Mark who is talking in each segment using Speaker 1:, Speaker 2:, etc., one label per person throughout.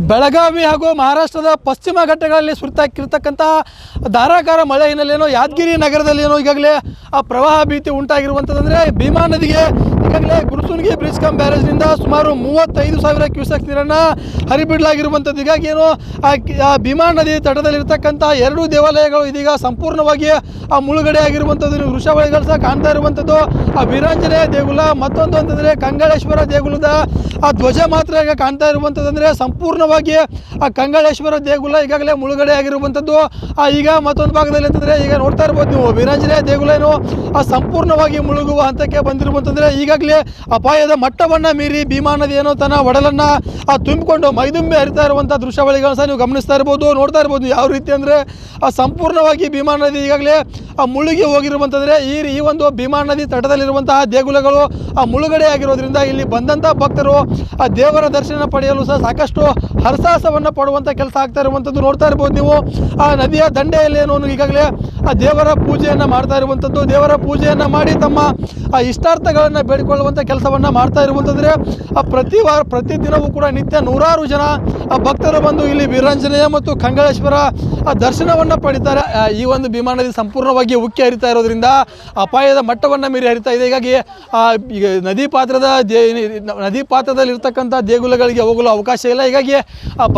Speaker 1: ಬೆಳಗಾವಿ ಹಾಗೂ ಮಹಾರಾಷ್ಟ್ರದ ಪಶ್ಚಿಮ ಘಟ್ಟಗಳಲ್ಲಿ ಸುರಿತಾಕಿರ್ತಕ್ಕಂಥ ಧಾರಾಕಾರ ಮಳೆ ಹಿನ್ನೆಲೆಯೇನೋ ಯಾದಗಿರಿ ನಗರದಲ್ಲಿ ಈಗಾಗಲೇ ಪ್ರವಾಹ ಭೀತಿ ಉಂಟಾಗಿರುವಂಥದ್ದಂದರೆ ಭೀಮಾ ನದಿಗೆ ಈಗಾಗಲೇ ಗುರುಸುನ್ಗಿ ಬ್ರಿಡ್ಜ್ ಕಮ್ ಬ್ಯಾರೇಜ್ನಿಂದ ಸುಮಾರು 35,000 ಕ್ಯೂಸೆಕ್ ನೀರನ್ನು ಹರಿಬಿಡಲಾಗಿರುವಂಥದ್ದು. ಹೀಗಾಗಿ ಏನು ಭೀಮಾ ನದಿ ತಟದಲ್ಲಿರ್ತಕ್ಕಂಥ ಎರಡು ದೇವಾಲಯಗಳು ಇದೀಗ ಸಂಪೂರ್ಣವಾಗಿ ಮುಳುಗಡೆ ಆಗಿರುವಂಥದ್ದು. ನೀವು ದೃಶ್ಯಾವಳಿಗಳು ಸಹ ಕಾಣ್ತಾ ಇರುವಂಥದ್ದು ವೀರಾಂಜನೇಯ ದೇಗುಲ, ಮತ್ತೊಂದು ಅಂತಂದರೆ ಕಂಗಳೇಶ್ವರ ದೇಗುಲದ ಧ್ವಜ ಮಾತ್ರ ಈಗ ಕಾಣ್ತಾ ಇರುವಂಥದ್ದಂದರೆ ಸಂಪೂರ್ಣವಾಗಿ ಕಂಗಳೇಶ್ವರ ದೇಗುಲ ಈಗಾಗಲೇ ಮುಳುಗಡೆ ಆಗಿರುವಂಥದ್ದು. ಈಗ ಮತ್ತೊಂದು ಭಾಗದಲ್ಲಿ ಅಂತಂದರೆ ಈಗ ನೋಡ್ತಾ ಇರ್ಬೋದು ನೀವು ವೀರಾಂಜನೇಯ ದೇಗುಲ ಏನು ಸಂಪೂರ್ಣವಾಗಿ ಮುಳುಗುವ ಹಂತಕ್ಕೆ ಬಂದಿರುವಂತಂದ್ರೆ ಈಗಾಗಲೇ ಅಪಾಯದ ಮಟ್ಟವನ್ನು ಮೀರಿ ಭೀಮಾ ನದಿ ಏನೋ ತನ್ನ ಒಡಲನ್ನು ತುಂಬಿಕೊಂಡು ಮೈದುಂಬಿ ಹರಿತಾ ಇರುವಂಥ ದೃಶ್ಯಾವಳಿಗಳನ್ನು ಸಹ ನೀವು ಗಮನಿಸ್ತಾ ಇರ್ಬೋದು, ನೋಡ್ತಾ ಇರ್ಬೋದು. ಯಾವ ರೀತಿ ಅಂದರೆ ಸಂಪೂರ್ಣವಾಗಿ ಭೀಮಾ ನದಿ ಈಗಾಗಲೇ ಮುಳುಗಿ ಹೋಗಿರುವಂತಂದ್ರೆ ಈ ಒಂದು ಭೀಮಾ ನದಿ ತಟದಲ್ಲಿರುವಂತಹ ದೇಗುಲಗಳು ಮುಳುಗಡೆ ಆಗಿರೋದ್ರಿಂದ ಇಲ್ಲಿ ಬಂದಂಥ ಭಕ್ತರು ದೇವರ ದರ್ಶನ ಪಡೆಯಲು ಸಹ ಸಾಕಷ್ಟು ಹರಸಾಹಸವನ್ನು ಪಡುವಂಥ ಕೆಲಸ ಆಗ್ತಾ ಇರುವಂಥದ್ದು ನೋಡ್ತಾ ಇರ್ಬೋದು ನೀವು. ನದಿಯ ದಂಡೆಯಲ್ಲಿ ಏನೋ ಈಗಾಗಲೇ ದೇವರ ಪೂಜೆಯನ್ನು ಮಾಡ್ತಾ ಇರುವಂಥದ್ದು, ದೇವರ ಪೂಜೆಯನ್ನು ಮಾಡಿ ತಮ್ಮ ಇಷ್ಟಾರ್ಥಗಳನ್ನು ಬೇಡಿಕೊಳ್ಳುವಂಥ ಕೆಲಸವನ್ನು ಮಾಡ್ತಾ ಇರುವಂಥದ್ರೆ ಪ್ರತಿದಿನವೂ ಕೂಡ ನಿತ್ಯ ನೂರಾರು ಜನ ಭಕ್ತರು ಬಂದು ಇಲ್ಲಿ ವೀರಾಂಜನೇಯ ಮತ್ತು ಕಂಗಳೇಶ್ವರ ದರ್ಶನವನ್ನು ಪಡಿತಾರೆ. ಈ ಒಂದು ಭೀಮಾ ನದಿ ಸಂಪೂರ್ಣವಾಗಿ ಉಕ್ಕಿ ಹರಿತಾ ಇರೋದ್ರಿಂದ ಅಪಾಯದ ಮಟ್ಟವನ್ನು ಮೀರಿ ಹರಿತಾ ಇದೆ. ಹೀಗಾಗಿ ಈಗ ನದಿ ಪಾತ್ರದಲ್ಲಿರ್ತಕ್ಕಂಥ ದೇಗುಲಗಳಿಗೆ ಹೋಗಲು ಅವಕಾಶ ಇಲ್ಲ. ಹೀಗಾಗಿ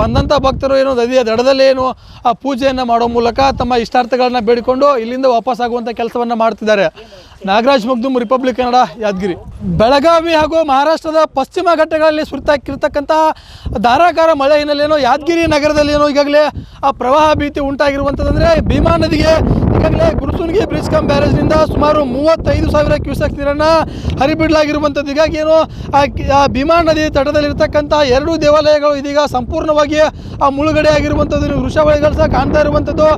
Speaker 1: ಬಂದಂಥ ಭಕ್ತರು ಏನು ನದಿಯ ದಡದಲ್ಲೇ ಏನು ಪೂಜೆಯನ್ನು ಮಾಡೋ ಮೂಲಕ ತಮ್ಮ ಇಷ್ಟಾರ್ಥಗಳನ್ನು ಬೇಡಿಕೊಂಡು ಇಲ್ಲಿಂದ ವಾಪಸ್ ಆಗುವಂಥ ಕೆಲಸವನ್ನು ಮಾಡ್ತಿದ್ದಾರೆ. ನಾಗರಾಜ್ ಮಗ್ದುಮ್, ರಿಪಬ್ಲಿಕ್ ಕನ್ನಡ, ಯಾದಗಿರಿ. ಬೆಳಗಾವಿ ಹಾಗೂ ಮಹಾರಾಷ್ಟ್ರದ ಪಶ್ಚಿಮ ಘಟ್ಟಗಳಲ್ಲಿ ಸುರಿತಾಕಿರ್ತಕ್ಕಂಥ ಧಾರಾಕಾರ ಮಳೆ ಹಿನ್ನೆಲೆಯೇನೋ ಯಾದಗಿರಿ ನಗರದಲ್ಲಿ ಏನೋ ಈಗಾಗಲೇ ಪ್ರವಾಹ ಭೀತಿ ಉಂಟಾಗಿರುವಂಥದ್ದಂದರೆ ಭೀಮಾ ನದಿಗೆ ಈಗಾಗಲೇ ಗುರುಸುನ್ಗಿ ಬ್ರಿಡ್ಜ್ ಕಮ್ ಬ್ಯಾರೇಜ್ನಿಂದ ಸುಮಾರು 35,000 ಕ್ಯೂಸೆಕ್ ನೀರನ್ನು ಹರಿಬಿಡಲಾಗಿರುವಂಥದ್ದು. ಹೀಗಾಗಿ ಏನು ಭೀಮಾ ನದಿ ತಟದಲ್ಲಿರ್ತಕ್ಕಂಥ ಎರಡು ದೇವಾಲಯಗಳು ಇದೀಗ ಸಂಪೂರ್ಣವಾಗಿ ಮುಳುಗಡೆ ಆಗಿರುವಂಥದ್ದು. ನೀವು ದೃಶ್ಯಾವಳಿಗಳು ಸಹ ಕಾಣ್ತಾ ಇರುವಂಥದ್ದು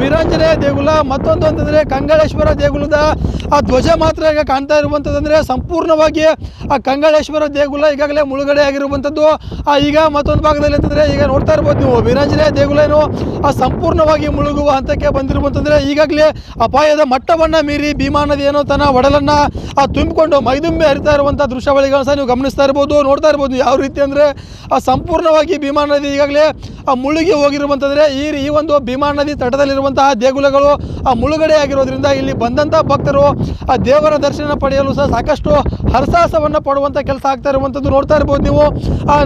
Speaker 1: ವೀರಾಂಜನೇಯ ದೇಗುಲ, ಮತ್ತೊಂದು ಅಂತಂದರೆ ಕಂಗಳೇಶ್ವರ ದೇಗುಲದ ಧ್ವಜ ಮಾತ್ರ ಈಗ ಕಾಣ್ತಾ ಇರುವಂಥದ್ದಂದರೆ ಸಂಪೂರ್ಣವಾಗಿ ಕಂಗಳೇಶ್ವರ ದೇಗುಲ ಈಗಾಗಲೇ ಮುಳುಗಡೆ ಆಗಿರುವಂಥದ್ದು. ಈಗ ಮತ್ತೊಂದು ಭಾಗದಲ್ಲಿ ಅಂತಂದರೆ ಈಗ ನೋಡ್ತಾ ಇರ್ಬೋದು ನೀವು ವೀರಾಂಜನೇಯ ದೇಗುಲ ಏನು ಸಂಪೂರ್ಣವಾಗಿ ಮುಳುಗುವ ಹಂತಕ್ಕೆ ಬಂದಿರುವಂತಂದ್ರೆ ಈಗಾಗಲೇ ಅಪಾಯದ ಮಟ್ಟವನ್ನು ಮೀರಿ ಭೀಮಾ ನದಿ ಏನೋ ತನ್ನ ಒಡಲನ್ನು ತುಂಬಿಕೊಂಡು ಮೈದುಂಬಿ ಹರಿತಾ ಇರುವಂಥ ದೃಶ್ಯಾವಳಿಗಳನ್ನು ಸಹ ನೀವು ಗಮನಿಸ್ತಾ ಇರ್ಬೋದು, ನೋಡ್ತಾ ಇರ್ಬೋದು. ಯಾವ ರೀತಿ ಅಂದರೆ ಸಂಪೂರ್ಣವಾಗಿ ಭೀಮಾ ನದಿ ಈಗಾಗಲೇ ಮುಳುಗಿ ಹೋಗಿರುವಂತಂದ್ರೆ ಈ ಒಂದು ಭೀಮಾ ನದಿ ತಟದಲ್ಲಿರುವಂತಹ ದೇಗುಲಗಳು ಮುಳುಗಡೆ ಆಗಿರೋದ್ರಿಂದ ಇಲ್ಲಿ ಬಂದಂಥ ಭಕ್ತರು ದೇವರ ದರ್ಶನ ಪಡೆಯಲು ಸಹ ಸಾಕಷ್ಟು ಹರಸಾಹಸವನ್ನು ಪಡುವಂಥ ಕೆಲಸ ಆಗ್ತಾ ಇರುವಂಥದ್ದು ನೋಡ್ತಾ ಇರ್ಬೋದು ನೀವು.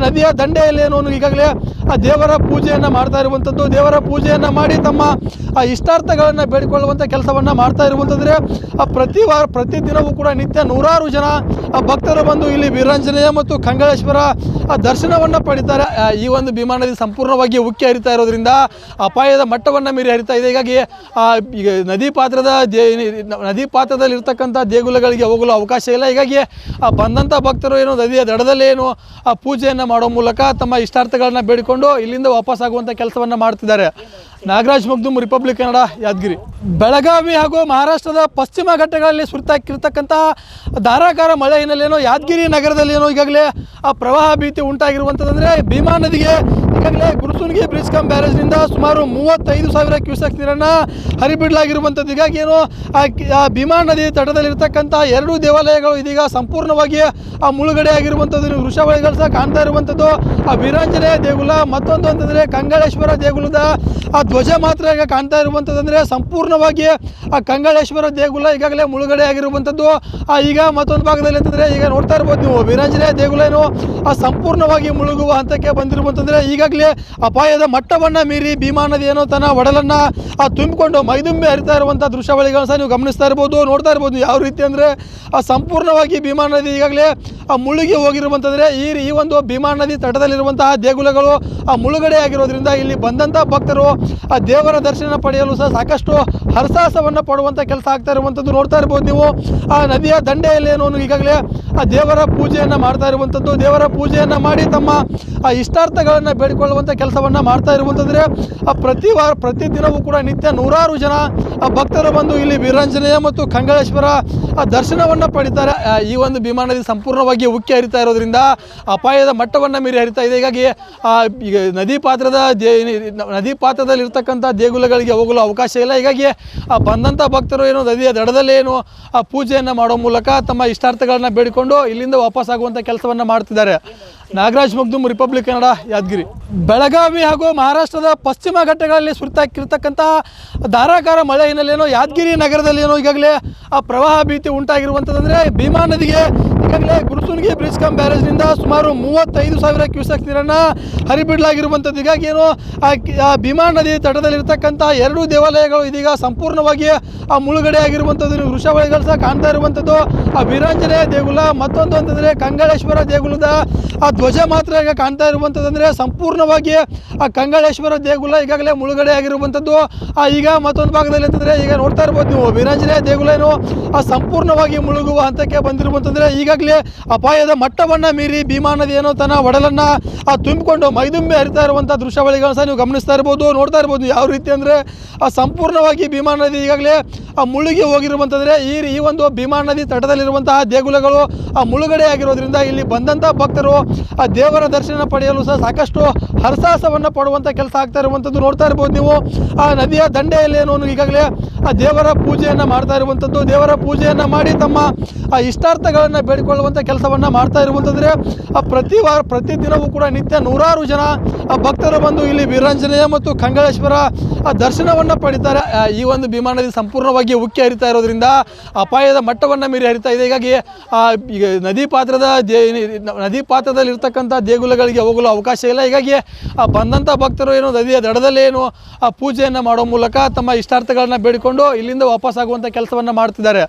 Speaker 1: ನದಿಯ ದಂಡೆಯಲ್ಲಿ ಏನೋ ಈಗಾಗಲೇ ದೇವರ ಪೂಜೆಯನ್ನು ಮಾಡ್ತಾ ಇರುವಂಥದ್ದು, ದೇವರ ಪೂಜೆಯನ್ನು ಮಾಡಿ ತಮ್ಮ ಇಷ್ಟಾರ್ಥಗಳನ್ನು ಬೇಡಿಕೊಳ್ಳುವಂಥ ಕೆಲಸವನ್ನು ಮಾಡ್ತಾ ಇರುವಂಥದ್ರೆ ಪ್ರತಿದಿನವೂ ಕೂಡ ನಿತ್ಯ ನೂರಾರು ಜನ ಭಕ್ತರು ಬಂದು ಇಲ್ಲಿ ವೀರಾಂಜನೇಯ ಮತ್ತು ಕಂಗಳೇಶ್ವರ ದರ್ಶನವನ್ನು ಪಡಿತಾರೆ. ಈ ಒಂದು ಭೀಮಾ ನದಿ ಸಂಪೂರ್ಣವಾಗಿ ಉಕ್ಕಿ ಹರಿತಾ ಇರೋದ್ರಿಂದ ಅಪಾಯದ ಮಟ್ಟವನ್ನು ಮೀರಿ ಹರಿತಾ ಇದೆ. ಹೀಗಾಗಿ ಈಗ ನದಿ ಪಾತ್ರದಲ್ಲಿರ್ತಕ್ಕಂಥ ದೇಗುಲಗಳಿಗೆ ಹೋಗಲು ಅವಕಾಶ ಇಲ್ಲ. ಹೀಗಾಗಿ ಬಂದಂಥ ಭಕ್ತರು ಏನು ನದಿಯ ದಡದಲ್ಲೇ ಏನು ಪೂಜೆಯನ್ನು ಮಾಡೋ ಮೂಲಕ ತಮ್ಮ ಇಷ್ಟಾರ್ಥಗಳನ್ನು ಬೇಡಿಕೊಂಡು ಇಲ್ಲಿಂದ ವಾಪಸ್ ಆಗುವಂಥ ಕೆಲಸವನ್ನು ಮಾಡ್ತಿದ್ದಾರೆ. ನಾಗರಾಜ್ ಮಗ್ದುಮ್, ರಿಪಬ್ಲಿಕ್ ಕನ್ನಡ, ಯಾದಗಿರಿ. ಬೆಳಗಾವಿ ಹಾಗೂ ಮಹಾರಾಷ್ಟ್ರದ ಪಶ್ಚಿಮ ಘಟ್ಟಗಳಲ್ಲಿ ಸುರಿತಾಕಿರ್ತಕ್ಕಂಥ ಧಾರಾಕಾರ ಮಳೆ ಹಿನ್ನೆಲೆಯೇನೋ ಯಾದಗಿರಿ ನಗರದಲ್ಲಿ ಏನೋ ಈಗಾಗಲೇ ಪ್ರವಾಹ ಭೀತಿ ಉಂಟಾಗಿರುವಂಥದ್ದಂದರೆ ಭೀಮಾ ನದಿಗೆ ಈಗಾಗಲೇ ಗುರುಸುನ್ಗಿ ಬ್ರಿಡ್ಜ್ ಕಮ್ ಬ್ಯಾರೇಜ್ನಿಂದ ಸುಮಾರು 35,000 ಕ್ಯೂಸೆಕ್ ನೀರನ್ನು ಹರಿಬಿಡಲಾಗಿರುವಂಥದ್ದು. ಹೀಗಾಗಿ ಏನು ಭೀಮಾ ನದಿ ತಟದಲ್ಲಿರ್ತಕ್ಕಂಥ ಎರಡು ದೇವಾಲಯಗಳು ಇದೀಗ ಸಂಪೂರ್ಣವಾಗಿ ಮುಳುಗಡೆ ಆಗಿರುವಂಥದ್ದು. ನೀವು ದೃಶ್ಯಾವಳಿಗಳು ಸಹ ಕಾಣ್ತಾ ಇರುವಂಥದ್ದು ವೀರಾಂಜನೇಯ ದೇಗುಲ, ಮತ್ತೊಂದು ಅಂತಂದರೆ ಕಂಗಳೇಶ್ವರ ದೇಗುಲದ ಧ್ವಜ ಮಾತ್ರ ಈಗ ಕಾಣ್ತಾ ಇರುವಂಥದ್ದಂದರೆ ಸಂಪೂರ್ಣವಾಗಿ ಕಂಗಳೇಶ್ವರ ದೇಗುಲ ಈಗಾಗಲೇ ಮುಳುಗಡೆ ಆಗಿರುವಂಥದ್ದು. ಈಗ ಮತ್ತೊಂದು ಭಾಗದಲ್ಲಿ ಅಂತಂದರೆ ಈಗ ನೋಡ್ತಾ ಇರ್ಬೋದು ನೀವು ವೀರಾಂಜನೇಯ ದೇಗುಲ ಏನು ಸಂಪೂರ್ಣವಾಗಿ ಮುಳುಗುವ ಹಂತಕ್ಕೆ ಬಂದಿರುವಂಥದ್ರೆ ಈಗಾಗಲೇ ಅಪಾಯದ ಮಟ್ಟವನ್ನು ಮೀರಿ ಭೀಮಾ ನದಿ ಏನೋ ತನ್ನ ಒಡಲನ್ನು ತುಂಬಿಕೊಂಡು ಮೈದುಂಬಿ ಹರಿತಾ ಇರುವಂಥ ದೃಶ್ಯಾವಳಿಗಳನ್ನು ಸಹ ನೀವು ಗಮನಿಸ್ತಾ ಇರ್ಬೋದು, ನೋಡ್ತಾ ಇರ್ಬೋದು. ಯಾವ ರೀತಿ ಅಂದರೆ ಸಂಪೂರ್ಣವಾಗಿ ಭೀಮಾ ನದಿ ಈಗಾಗಲೇ ಮುಳುಗಿ ಹೋಗಿರುವಂಥದ್ರೆ ಈ ಒಂದು ಭೀಮಾ ನದಿ ತಟದಲ್ಲಿರುವಂತಹ ದೇಗುಲಗಳು ಮುಳುಗಡೆ ಆಗಿರೋದ್ರಿಂದ ಇಲ್ಲಿ ಬಂದಂಥ ಭಕ್ತರು ದೇವರ ದರ್ಶನ ಪಡೆಯಲು ಸಹ ಸಾಕಷ್ಟು ಹರಸಾಹಸವನ್ನು ಪಡುವಂಥ ಕೆಲಸ ಆಗ್ತಾ ಇರುವಂಥದ್ದು ನೋಡ್ತಾ ಇರ್ಬೋದು ನೀವು. ನದಿಯ ದಂಡೆಯಲ್ಲಿ ಏನೋ ಈಗಾಗಲೇ ದೇವರ ಪೂಜೆಯನ್ನು ಮಾಡ್ತಾ ಇರುವಂಥದ್ದು, ದೇವರ ಪೂಜೆಯನ್ನು ಮಾಡಿ ತಮ್ಮ ಇಷ್ಟಾರ್ಥಗಳನ್ನು ಬೇಡಿಕೊಳ್ಳುವಂಥ ಕೆಲಸವನ್ನು ಮಾಡ್ತಾ ಇರುವಂಥದ್ರೆ ಪ್ರತಿದಿನವೂ ಕೂಡ ನಿತ್ಯ ನೂರಾರು ಜನ ಭಕ್ತರು ಬಂದು ಇಲ್ಲಿ ವೀರಾಂಜನೇಯ ಮತ್ತು ಕಂಗಳೇಶ್ವರ ದರ್ಶನವನ್ನು ಪಡಿತಾರೆ. ಈ ಒಂದು ಭೀಮಾ ನದಿ ಸಂಪೂರ್ಣವಾಗಿ ಉಕ್ಕಿ ಹರಿತಾ ಇರೋದ್ರಿಂದ ಅಪಾಯದ ಮಟ್ಟವನ್ನು ಮೀರಿ ಹರಿತಾ ಇದೆ. ಹೀಗಾಗಿ ಈಗ ನದಿ ಪಾತ್ರದಲ್ಲಿರ್ತಕ್ಕಂಥ ದೇಗುಲಗಳಿಗೆ ಹೋಗಲು ಅವಕಾಶ ಇಲ್ಲ. ಹೀಗಾಗಿ ಬಂದಂಥ ಭಕ್ತರು ಏನು ನದಿಯ ದಡದಲ್ಲೇ ಏನು ಪೂಜೆಯನ್ನು ಮಾಡೋ ಮೂಲಕ ತಮ್ಮ ಇಷ್ಟಾರ್ಥಗಳನ್ನು ಬೇಡಿಕೊಂಡು ಇಲ್ಲಿಂದ ವಾಪಸ್ ಆಗುವಂಥ ಕೆಲಸವನ್ನು ಮಾಡ್ತಿದ್ದಾರೆ. ನಾಗರಾಜ್ ಮಗ್ದುಮ್, ರಿಪಬ್ಲಿಕ್ ಕನ್ನಡ, ಯಾದಗಿರಿ. ಬೆಳಗಾವಿ ಹಾಗೂ ಮಹಾರಾಷ್ಟ್ರದ ಪಶ್ಚಿಮ ಘಟ್ಟಗಳಲ್ಲಿ ಸುರಿತಾಕಿರ್ತಕ್ಕಂಥ ಧಾರಾಕಾರ ಮಳೆ ಹಿನ್ನೆಲೆಯೋ ಯಾದಗಿರಿ ನಗರದಲ್ಲಿ ಈಗಾಗಲೇ ಆ ಪ್ರವಾಹ ಭೀತಿ ಉಂಟಾಗಿರುವಂಥದ್ದಂದರೆ ಭೀಮಾ ನದಿಗೆ ಈಗಾಗಲೇ ಗುರುಸುನ್ಗಿ ಬ್ರಿಡ್ಜ್ ಕಮ್ ಬ್ಯಾರೇಜ್ನಿಂದ ಸುಮಾರು 35,000 ಕ್ಯೂಸೆಕ್ ನೀರನ್ನು ಹರಿಬಿಡಲಾಗಿರುವಂಥದ್ದು. ಹೀಗಾಗಿ ಆ ಭೀಮಾ ನದಿ ತಟದಲ್ಲಿರ್ತಕ್ಕಂಥ 2 ದೇವಾಲಯಗಳು ಇದೀಗ ಸಂಪೂರ್ಣವಾಗಿ ಮುಳುಗಡೆ ಆಗಿರುವಂಥದ್ದು. ನೀವು ದೃಶ್ಯಾವಳಿಗಳು ಸಹ ಕಾಣ್ತಾ ಇರುವಂಥದ್ದು ಆ ವೀರಾಂಜನೇಯ ದೇಗುಲ, ಮತ್ತೊಂದು ಅಂತಂದರೆ ಕಂಗಳೇಶ್ವರ ದೇಗುಲದ ಆ ಧ್ವಜ ಮಾತ್ರ ಈಗ ಕಾಣ್ತಾ ಇರುವಂಥದ್ದಂದರೆ ಸಂಪೂರ್ಣವಾಗಿ ಆ ಕಂಗಳೇಶ್ವರ ದೇಗುಲ ಈಗಾಗಲೇ ಮುಳುಗಡೆ ಆಗಿರುವಂಥದ್ದು. ಈಗ ಮತ್ತೊಂದು ಭಾಗದಲ್ಲಿ ಅಂತಂದರೆ ಈಗ ನೋಡ್ತಾ ಇರ್ಬೋದು ನೀವು ವೀರಾಂಜನೇಯ ದೇಗುಲ ಸಂಪೂರ್ಣವಾಗಿ ಮುಳುಗುವ ಹಂತಕ್ಕೆ ಬಂದಿರುವಂತಂದ್ರೆ ಈಗಾಗಲೇ ಅಪಾಯದ ಮಟ್ಟವನ್ನ ಮೀರಿ ಭೀಮಾ ನದಿ ತನ್ನ ಒಡಲನ್ನ ತುಂಬಿಕೊಂಡು ಮೈದುಂಬಿ ಹರಿತಾ ಇರುವಂತಹ ದೃಶ್ಯಾವಳಿಗಳನ್ನು ಸಹ ನೀವು ಗಮನಿಸ್ತಾ ಇರಬಹುದು, ನೋಡ್ತಾ ಇರಬಹುದು. ಯಾವ ರೀತಿ ಅಂದ್ರೆ ಸಂಪೂರ್ಣವಾಗಿ ಭೀಮಾ ನದಿ ಈಗಾಗಲೇ ಮುಳುಗಿ ಹೋಗಿರುವಂತಂದ್ರೆ ಈ ಒಂದು ಭೀಮಾ ನದಿ ತಟದಲ್ಲಿರುವಂತಹ ದೇಗುಲಗಳು ಮುಳುಗಡೆ ಆಗಿರೋದ್ರಿಂದ ಇಲ್ಲಿ ಬಂದಂತಹ ಭಕ್ತರು ದೇವರ ದರ್ಶನ ಪಡೆಯಲು ಸಹ ಸಾಕಷ್ಟು ಹರಸಾಹಸವನ್ನ ಪಡುವಂತ ಕೆಲಸ ಆಗ್ತಾ ಇರುವಂತದ್ದು ನೋಡ್ತಾ ಇರಬಹುದು ನೀವು. ಆ ನದಿಯ ದಂಡೆಯಲ್ಲಿ ಈಗಾಗಲೇ ದೇವರ ಪೂಜೆಯನ್ನ ಮಾಡ್ತಾ ಇರುವಂತದ್ದು, ದೇವರ ಪೂಜೆಯನ್ನ ಮಾಡಿ ತಮ್ಮ ಇಷ್ಟಾರ್ಥಗಳನ್ನ ಬೇಡಿಕೊಳ್ಳುವಂತ ಕೆಲಸವನ್ನ ಮಾಡ್ತಾ ಇರುವಂತಂದ್ರೆ ಪ್ರತಿ ದಿನವೂ ಕೂಡ ನಿತ್ಯ ನೂರಾರು ಜನ ಭಕ್ತರು ಬಂದು ಇಲ್ಲಿ ವೀರಾಂಜನೇಯ ಮತ್ತು ಕಂಗಳೇಶ್ವರ ದರ್ಶನವನ್ನ ಪಡಿತಾರೆ. ಈ ಒಂದು ಭೀಮಾ ನದಿ ಸಂಪೂರ್ಣವಾಗಿ ಉಕ್ಕಿ ಹರಿತಾ ಇರೋದ್ರಿಂದ ಅಪಾಯದ ಮಟ್ಟವನ್ನ ಮೀರಿ ಹರಿತಾ ಇದೆ. ಹೀಗಾಗಿ ಈಗ ನದಿ ಪಾತ್ರದಲ್ಲಿ ಇರ್ತಕ್ಕಂಥ ದೇಗುಲಗಳಿಗೆ ಹೋಗಲು ಅವಕಾಶ ಇಲ್ಲ. ಹೀಗಾಗಿ ಬಂದಂಥ ಭಕ್ತರು ನದಿಯ ದಡದಲ್ಲೇ ಪೂಜೆಯನ್ನು ಮಾಡೋ ಮೂಲಕ ತಮ್ಮ ಇಷ್ಟಾರ್ಥಗಳನ್ನ ಬೇಡಿಕೊಂಡು ಇಲ್ಲಿಂದ ವಾಪಸ್ ಆಗುವಂಥ ಕೆಲಸವನ್ನು ಮಾಡ್ತಿದ್ದಾರೆ.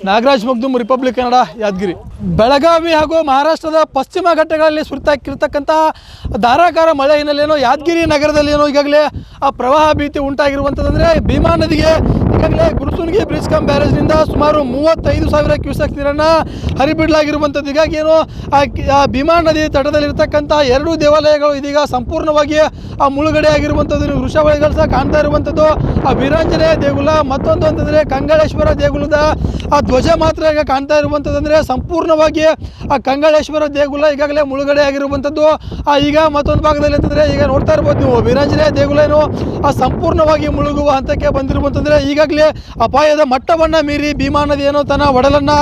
Speaker 1: ನಾಗರಾಜ್ ಮಗ್ದುಮ್, ರಿಪಬ್ಲಿಕ್ ಕನ್ನಡ, ಯಾದಗಿರಿ. ಬೆಳಗಾವಿ ಹಾಗೂ ಮಹಾರಾಷ್ಟ್ರದ ಪಶ್ಚಿಮ ಘಟ್ಟಗಳಲ್ಲಿ ಸುರಿತಾಕಿರ್ತಕ್ಕಂಥ ಧಾರಾಕಾರ ಮಳೆ ಹಿನ್ನೆಲೆಯೋ ಯಾದಗಿರಿ ನಗರದಲ್ಲಿ ಈಗಾಗಲೇ ಪ್ರವಾಹ ಭೀತಿ ಉಂಟಾಗಿರುವಂಥದ್ದಂದರೆ ಭೀಮಾ ನದಿಗೆ ಈಗಾಗಲೇ ಗುರುಸುನ್ಗಿ ಬ್ರಿಡ್ಜ್ ಕಮ್ ಬ್ಯಾರೇಜ್ನಿಂದ ಸುಮಾರು 35,000 ಕ್ಯೂಸೆಕ್ ನೀರನ್ನು ಹರಿಬಿಡಲಾಗಿರುವಂಥದ್ದು. ಹೀಗಾಗಿ ಭೀಮಾ ನದಿ ತಟದಲ್ಲಿರ್ತಕ್ಕಂಥ 2 ದೇವಾಲಯಗಳು ಇದೀಗ ಸಂಪೂರ್ಣವಾಗಿ ಮುಳುಗಡೆ ಆಗಿರುವಂಥದ್ದು. ನೀವು ದೃಶ್ಯಾವಳಿಗಳು ಸಹ ಕಾಣ್ತಾ ಇರುವಂಥದ್ದು ಆ ವೀರಾಂಜನೇಯ ದೇಗುಲ, ಮತ್ತೊಂದು ಅಂತಂದರೆ ಕಂಗಳೇಶ್ವರ ದೇಗುಲದ ಆ ಧ್ವಜ ಮಾತ್ರ ಈಗ ಕಾಣ್ತಾ ಇರುವಂಥದ್ದಂದರೆ ಸಂಪೂರ್ಣವಾಗಿ ಆ ಕಂಗಳೇಶ್ವರ ದೇಗುಲ ಈಗಾಗಲೇ ಮುಳುಗಡೆ ಆಗಿರುವಂಥದ್ದು. ಈಗ ಮತ್ತೊಂದು ಭಾಗದಲ್ಲಿ ಅಂತಂದರೆ ಈಗ ನೋಡ್ತಾ ಇರ್ಬೋದು ನೀವು ವೀರಾಂಜನೇಯ ದೇಗುಲ ಸಂಪೂರ್ಣವಾಗಿ ಮುಳುಗುವ ಹಂತಕ್ಕೆ ಬಂದಿರುವಂತಂದ್ರೆ ಈಗಾಗಲೇ ಅಪಾಯದ ಮಟ್ಟವನ್ನ ಮೀರಿ ಭೀಮಾ ನದಿ ತನ್ನ ಒಡಲನ್ನ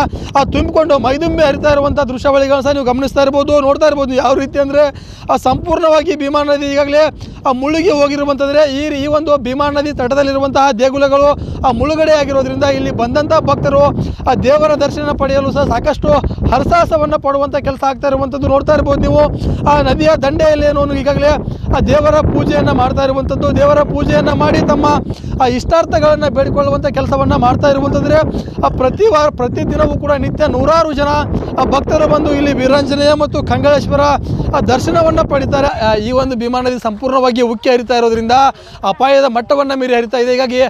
Speaker 1: ತುಂಬಿಕೊಂಡು ಮೈದುಂಬಿ ಹರಿತಾ ಇರುವಂತಹ ದೃಶ್ಯಾವಳಿಗಳನ್ನು ಸಹ ನೀವು ಗಮನಿಸ್ತಾ ಇರಬಹುದು, ನೋಡ್ತಾ ಇರಬಹುದು. ಯಾವ ರೀತಿ ಅಂದ್ರೆ ಸಂಪೂರ್ಣವಾಗಿ ಭೀಮಾ ನದಿ ಈಗಾಗಲೇ ಮುಳುಗಿ ಹೋಗಿರುವಂತಂದ್ರೆ ಈ ಒಂದು ಭೀಮಾ ನದಿ ತಟದಲ್ಲಿರುವಂತಹ ದೇಗುಲಗಳು ಮುಳುಗಡೆ ಆಗಿರೋದ್ರಿಂದ ಇಲ್ಲಿ ಬಂದಂತಹ ಭಕ್ತರು ದೇವರ ದರ್ಶನ ಪಡೆಯಲು ಸಹ ಸಾಕಷ್ಟು ಹರಸಾಹಸವನ್ನ ಪಡುವಂತ ಕೆಲಸ ಆಗ್ತಾ ಇರುವಂತದ್ದು ನೋಡ್ತಾ ಇರಬಹುದು ನೀವು. ಆ ನದಿಯ ದಂಡೆಯಲ್ಲಿ ಈಗಾಗಲೇ ದೇವರ ಪೂಜೆಯನ್ನ ಮಾಡ್ತಾ ಇರುವಂತದ್ದು, ದೇವರ ಪೂಜೆಯನ್ನ ಮಾಡಿ ತಮ್ಮ ಇಷ್ಟಾರ್ಥಗಳನ್ನ ಬೇಡಿಕೊಳ್ಳುವಂತ ಕೆಲಸವನ್ನ ಮಾಡ್ತಾ ಇರುವಂತಂದ್ರೆ ಪ್ರತಿ ದಿನವೂ ಕೂಡ ನಿತ್ಯ ನೂರಾರು ಜನ ಭಕ್ತರು ಬಂದು ಇಲ್ಲಿ ವೀರಾಂಜನೇಯ ಮತ್ತು ಕಂಗಳೇಶ್ವರ ದರ್ಶನವನ್ನ ಪಡಿತಾರೆ. ಈ ಒಂದು ಭೀಮಾ ನದಿ ಸಂಪೂರ್ಣವಾಗಿ ಉಕ್ಕಿ ಹರಿತಾ ಇರೋದ್ರಿಂದ ಅಪಾಯದ ಮಟ್ಟವನ್ನ ಮೀರಿ ಹರಿತಾ ಇದೆ. ಹೀಗಾಗಿ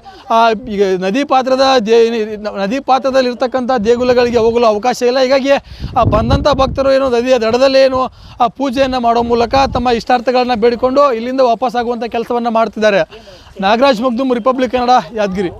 Speaker 1: ಈಗ ನದಿ ಪಾತ್ರದಲ್ಲಿ ಇರ್ತಕ್ಕಂಥ ದೇಗುಲಗಳಿಗೆ ಹೋಗಲು ಅವಕಾಶ ಇಲ್ಲ. ಹೀಗಾಗಿ ಬಂದಂಥ ಭಕ್ತರು ನದಿಯ ದಡದಲ್ಲೇ ಪೂಜೆಯನ್ನು ಮಾಡೋ ಮೂಲಕ ತಮ್ಮ ಇಷ್ಟಾರ್ಥಗಳನ್ನ ಬೇಡಿಕೊಂಡು ಇಲ್ಲಿಂದ ವಾಪಸ್ ಆಗುವಂಥ ಕೆಲಸವನ್ನು ಮಾಡ್ತಿದ್ದಾರೆ. ನಾಗರಾಜ್ ಮಗ್ದುಮ್, ರಿಪಬ್ಲಿಕ್ ಕನ್ನಡ, ಯಾದಗಿರಿ.